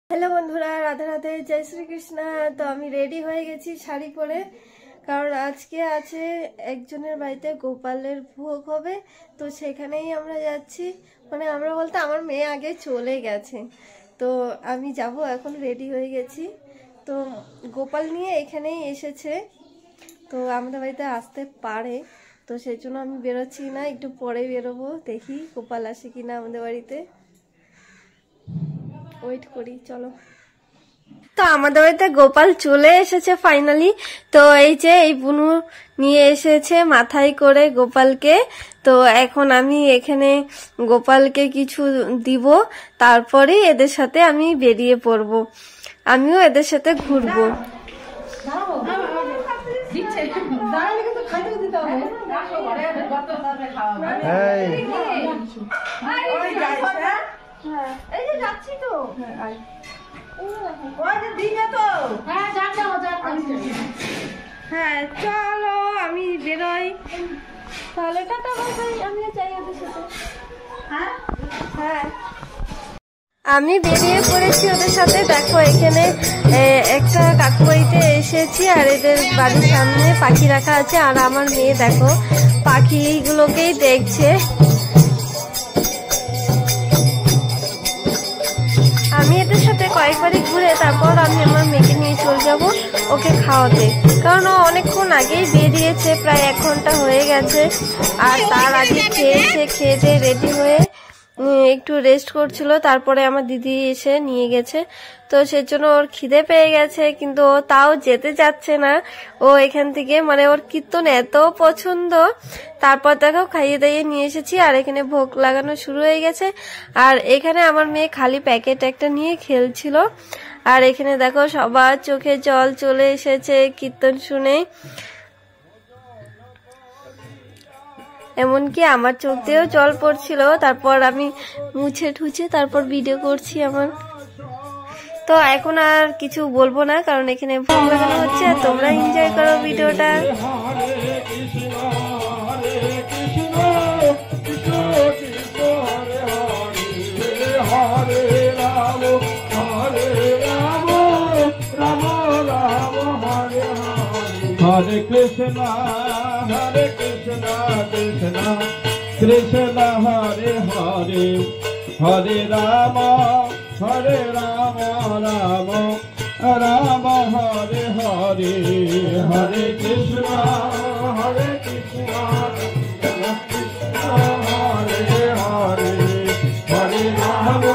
Hello বন্ধুরা, রাধে রাধে, জয় শ্রীকৃষ্ণ। তো আমি রেডি হয়ে গেছি শাড়ি পরে, কারণ আজকে আছে একজনের বাড়িতে গোপালের ভোগ হবে। তো সেখানেই আমরা যাচ্ছি, মানে আমরা বলতে আমার মেয়ে আগে চলে গেছে, তো আমি যাব। এখন রেডি হয়ে গেছি, তো গোপাল নিয়ে এখানেই এসেছে, তো আমাদের বাড়িতে আসতে পারে, তো সেই জন্য আমি বেরোচ্ছি না, একটু পরে বেরোবো, দেখি গোপাল আসে কিনা আমাদের বাড়িতে, ওয়েট করি। চলো। তো আমাদের বাড়িতে গোপাল চলে এসেছে ফাইনালি। তো এই যে এই বুনু নিয়ে এসেছে মাথায় করে গোপালকে। তো এখন আমি এখানে গোপালকে কিছু দিব, তারপরে এদের সাথে আমি বেরিয়ে পড়ব, আমিও এদের সাথে ঘুরবো। হ্যাঁ চলো, আমি বেরোই তাহলে। টাটা বাই বাই, আমিও চাই ওদের সাথে। হ্যাঁ আমি বেরিয়ে পড়েছি ওদের সাথে। দেখো এখানে একটা কাকু বাড়িতে এসেছি, আর এদের বাড়ির সামনে পাখি রাখা আছে, আর আমার মেয়ে দেখো পাখিগুলোকেই দেখছে। আমি এদের সাথে কয়েকবারই ঘুরে তারপর আমি আমার মেয়েকে নিয়ে চলে যাব ওকে খাওয়াতে, কারণ ও অনেকক্ষণ আগেই বেরিয়েছে, প্রায় 1 ঘন্টা হয়ে গেছে। আর তার আগে খেয়ে দিয়ে রেডি হয়ে একটু রেস্ট করছিল, তারপরে আমার দিদি এসে নিয়ে গেছে। তো সেজন্য ওর খিদে পেয়ে গেছে, কিন্তু ও তাও যেতে যাচ্ছে না। ও এখান থেকে, মানে ওর কীর্তন এত পছন্দ। তারপর দেখো খাইয়ে দাইয়ে নিয়ে এসেছি, আর এখানে ভোগ লাগানো শুরু হয়ে গেছে। আর এখানে আমার মেয়ে খালি প্যাকেট একটা নিয়ে খেলছিল, আর এখানে দেখো সবার চোখে জল চলে এসেছে কীর্তন শুনে, এমনকি আমার চোখ দিয়েও জল পড়ছিল। তারপর আমি মুছে ঠুছে তারপর ভিডিও করছি আমার। তো এখন আর কিছু বলবো না, কারণ এখানে ভোগ লাগানো হচ্ছে, তোমরা এনজয় করো ভিডিওটা। Hare Krishna, Hare Krishna, Krishna Krishna, Hare Hare, Hare Rama, Hare Rama, Rama Rama, Hare Hare, Hare Krishna, Hare Krishna, Krishna Krishna, Hare Hare, Hare Rama.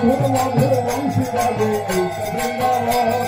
মধুর মধুর বংশী বাজে বৃন্দাবন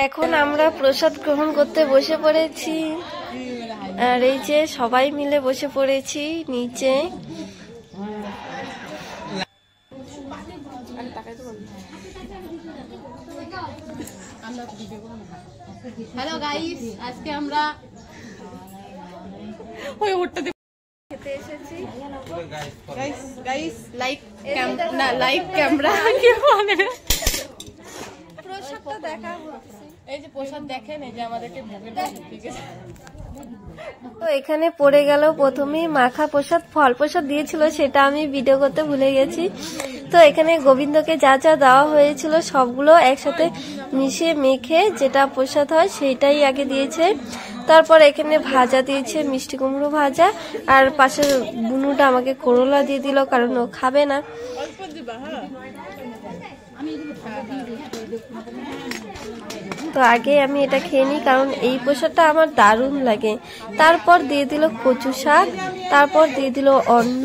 এখন আমরা প্রসাদ গ্রহণ করতে বসে পড়েছি আর এই যে সবাই মিলে বসে পড়েছি নিচে। হ্যালো গাইস, আজকে আমরা ওই ওটা খেতে এসেছি। গাইস লাইক না লাইক ক্যামেরা কি বলে প্রসাদটা দেখাবো। এই যে প্রসাদ দেখেন, এই যে আমাদেরকে ভোগের ঠিক আছে। তো এখানে পড়ে গেল প্রথমেই মাখা প্রসাদ, ফল প্রসাদ দিয়েছিল সেটা আমি ভিডিও করতে ভুলে গেছি। তো এখানে গোবিন্দকে যা যা দেওয়া হয়েছিল সবগুলো একসাথে মিশিয়ে মেখে যেটা প্রসাদ হয় সেইটাই আগে দিয়েছে। তারপর এখানে ভাজা দিয়েছে, মিষ্টি কুমড়ো ভাজা, আর পাশে বুনুটা আমাকে করলা দিয়ে দিল কারণ ও খাবে না। তো আগে আমি এটা খেয়ে নিই, কারণ এই প্রসাদটা আমার দারুণ লাগে। তারপর দিয়ে দিল কচু শাক, তারপর দিয়ে দিল অন্ন,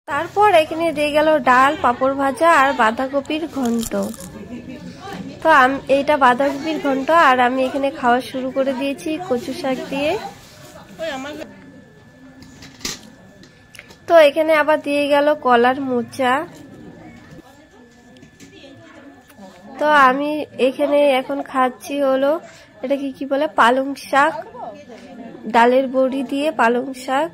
তারপর এখানে দিয়ে গেল ডাল, পাঁপড় ভাজা আর বাঁধাকপির ঘন্ট। তো এইটা বাঁধাকপির ঘন্ট, আর আমি এখানে খাওয়া শুরু করে দিয়েছি কচু শাক দিয়ে। তো এখানে আবার দিয়ে গেল কলার মোচা। তো আমি এখানে এখন খাচ্ছি হলো এটা কি বলে, পালং শাক, ডালের বড়ি দিয়ে পালং শাক।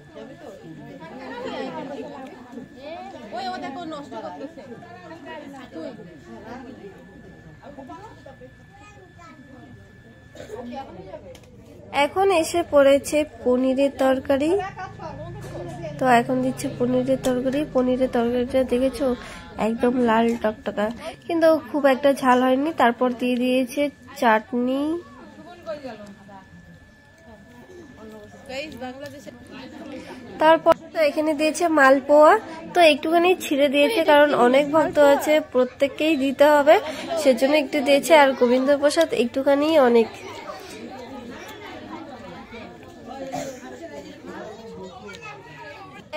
এখন এসে পড়েছে পনিরের তরকারি। তো এখন দিচ্ছে পনিরের তরকারি। পনিরের তরকারিটা দেখেছো একদম লাল টকটকা, কিন্তু খুব একটা ঝাল হয়নি। তারপর দিয়ে দিয়েছে চাটনি। তারপর তো এখানে দিয়েছে মালপোয়া। তো একটুখানি ছিঁড়ে দিয়েছে, কারণ অনেক ভক্ত আছে, প্রত্যেককেই দিতে হবে, সেজন্য একটু দিয়েছে। আর গোবিন্দ প্রসাদ একটুখানি অনেক।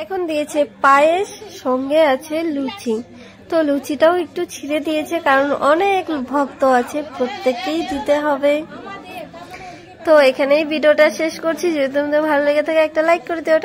এখন দিয়েছে পায়েস, সঙ্গে আছে লুচি। তো লুচিটাও একটু ছিঁড়ে দিয়েছে, কারণ অনেক ভক্ত আছে, প্রত্যেককেই দিতে হবে। তো এখানেই ভিডিওটা শেষ করছি। যদি তোমাদের ভালো লেগে থাকে একটা লাইক করে দিও।